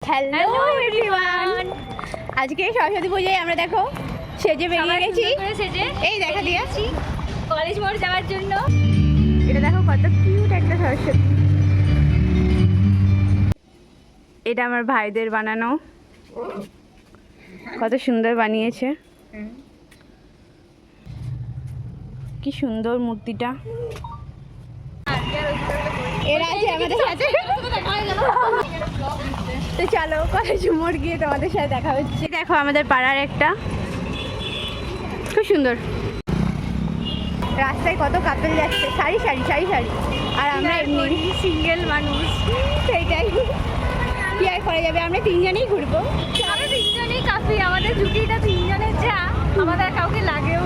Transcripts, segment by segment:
Hello everyone, আজকে সরস্বতী পূজায় আমরা দেখো সেজে বেরিয়ে গেছি। এই দেখা দিয়েছি কলেজ মোড় যাওয়ার জন্য। এটা দেখো কত কিউট একটা সরস্বতী। এটা আমার ভাইদের বানানো, কত সুন্দর বানিয়েছে। কি সুন্দর মূর্তিটা। এরা আছে আমাদের সাথে। তো চলো কলেজ মোড় গিয়ে তোমাদের সাথে দেখা হচ্ছে। দেখো আমাদের পাড়ার একটা, খুব সুন্দর। রাস্তায় কত কাপেল যাচ্ছে, সারি সারি সারি সারি। আর আমরা এমনি সিঙ্গেল মানুষ, সেইটাই কি আর করা যাবে। আমরা তিনজনেই ঘুরবো, আমরা তিনজনেই কাফি। আমাদের জুটিটা তিনজনের যা, আমাদের কাউকে লাগেও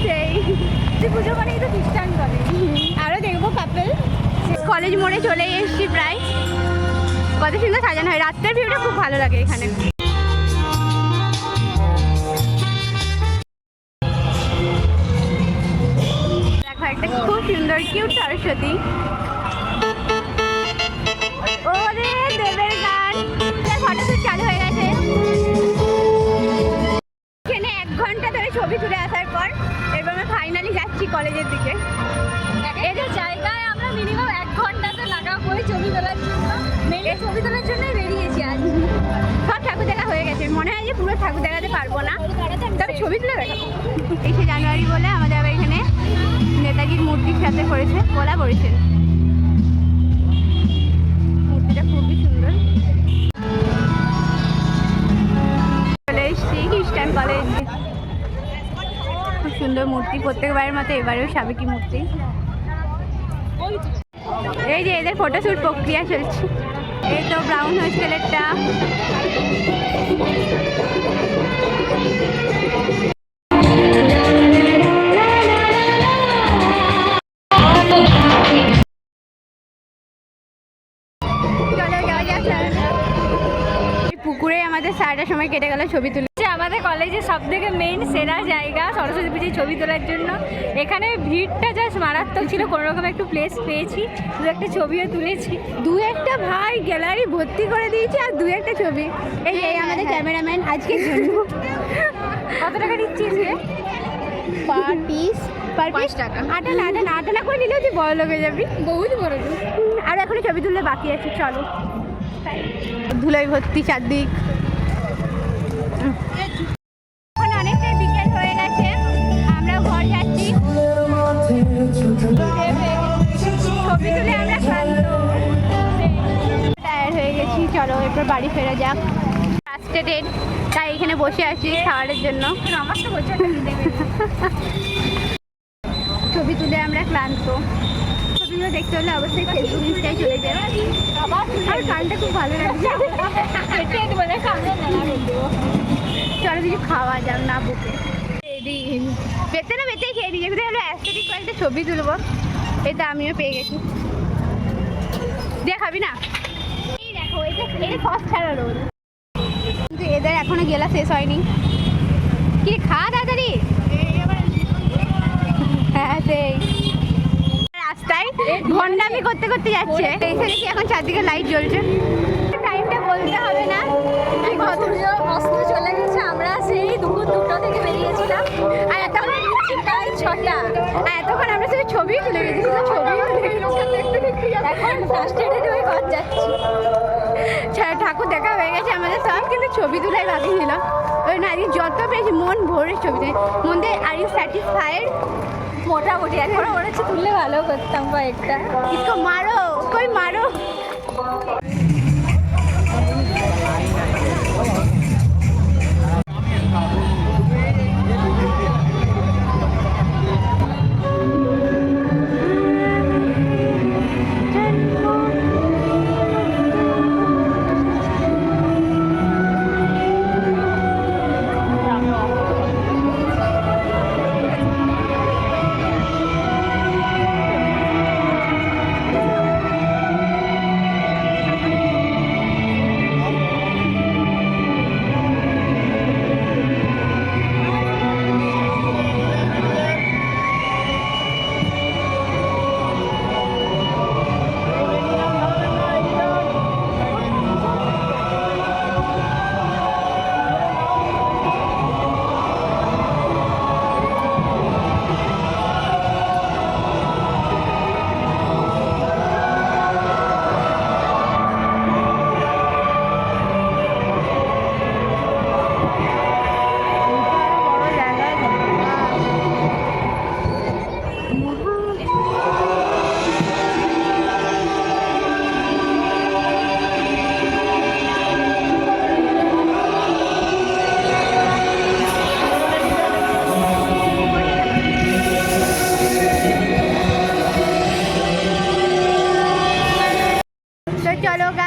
সেই পুজো মানেই তো খ্রিস্টান করে। আরও দেখবো কাপেল। কলেজ মোড়ে চলে এসেছি প্রায়। কত সুন্দর সাজানো হয়, রাত্রের ভিউটা খুব ভালো লাগে এখানে। দেখো একটা খুব সুন্দর কিউট সরস্বতী। ওরে দেবের গান, ফটোশুট চালু হয়ে গেছে। এখানে 1 ঘন্টা ধরে ছবি তুলে আসার পর এবার আমরা ফাইনালি যাচ্ছি কলেজের দিকে। এদের জায়গায় আমরা মিনিমাম 1 ঘন্টা তো লাগাবো ছবি তোলার জন্য। মেলে ছবি তোলার জন্যই বেরিয়েছি আজ। সব ঠাকুর দেখা হয়ে গেছে, মনে হয় যে পুরো ঠাকুর দেখাতে পারবো না, তবে ছবি তুলে দেখাবো। 23শে জানুয়ারি বলে আমাদের আবার এখানে নেতাজির মূর্তির সাথে করেছে, বলা করেছেন। মূর্তিটা খুবই সুন্দর। চলে এসছি খ্রিস্টান কলেজ। খুব সুন্দর মূর্তি, প্রত্যেকবারের মতো এবারেও সাবেকি মূর্তি। এই যে এদের ফটোশুট প্রক্রিয়া চলছে। এই তো ব্রাউন হোস্টেলেরটা। পুকুরে আমাদের সারাটা সময় কেটে গেল ছবি তুলে। আমাদের কলেজে সব থেকে মেইন সেরা জায়গা সরস্বতী পুজোয় ছবি তোলার জন্য। এখানে ভিড়টা জাস্ট মারাত্মক ছিল, কোনো রকম একটু প্লেস পেয়েছি, 2-1টা ছবিও তুলেছি। 2-1টা ভাই গ্যালারি ভর্তি করে দিয়েছি, আর 2-1টা ছবি। এই আমাদের ক্যামেরাম্যান আজকের জন্য। কত টাকা দিচ্ছিস রে? পার পিস 5 টাকা। আটা করে নিলেও তুই বড় লোক হয়ে যাবি, বহুত বড় লোক। আর এখনো ছবি তুললে বাকি আছে, চলো। ধুলোয় ভর্তি চারদিক। এখন অনেকটাই বিকেল হয়ে গেছে, আমরা ঘর যাচ্ছি। ছবি তুলে আমরা ক্লান্ত, টায়ার্ড হয়ে গেছি। চলো এরপর বাড়ি ফেরা যাক। লাস্টে ডেট, তাই এখানে বসে আছি খাওয়ারের জন্য। আমার তো বসে ছবি তুলে আমরা ক্লান্ত। ছবিগুলো দেখতে হলে অবশ্যই ফেসবুক ইনস্টায় চলে যাবে। আর গানটা খুব ভালো লাগছে। চলো কিছু খাওয়া যাক না বুকে। পেতে না পেতেই খেয়ে নিয়ে যেতে হলো অ্যাস্থেটিক কয়েকটা ছবি তুলবো। এটা আমিও পেয়ে গেছি। দিয়ে খাবি না? এই দেখো এটা সস ছাড়া রোল, কিন্তু এদের এখনো গেলা শেষ হয়নি। কি খা তাড়াতাড়ি। হ্যাঁ সেই রাস্তায় ভন্ডামি করতে করতে যাচ্ছে। এসে দেখি এখন চারদিকে লাইট জ্বলছে। টাইমটা বলতে হবে না, অস্ত চলে গেছে। আমরা সেই দুপুর 2টা থেকে বেরিয়েছিলাম, আর এতক্ষণ প্রায় 6টা। আর এতক্ষণ আমরা শুধু ছবি তুলে গেছি, এখন ফার্স্ট এডেড হয়ে ঘর যাচ্ছি। ঠাকুর দেখা হয়ে গেছে আমাদের সব, কিন্তু ছবি তোলাই বাকি ছিল। ওই না যত পেয়েছি মন ভরে ছবি তুলে। মন দিয়ে আর ইউ স্যাটিসফাইড? মোটামুটি। এখনো মনে হচ্ছে তুললে ভালো করতাম কয়েকটা। इसको मारो, कोई मारो। চলো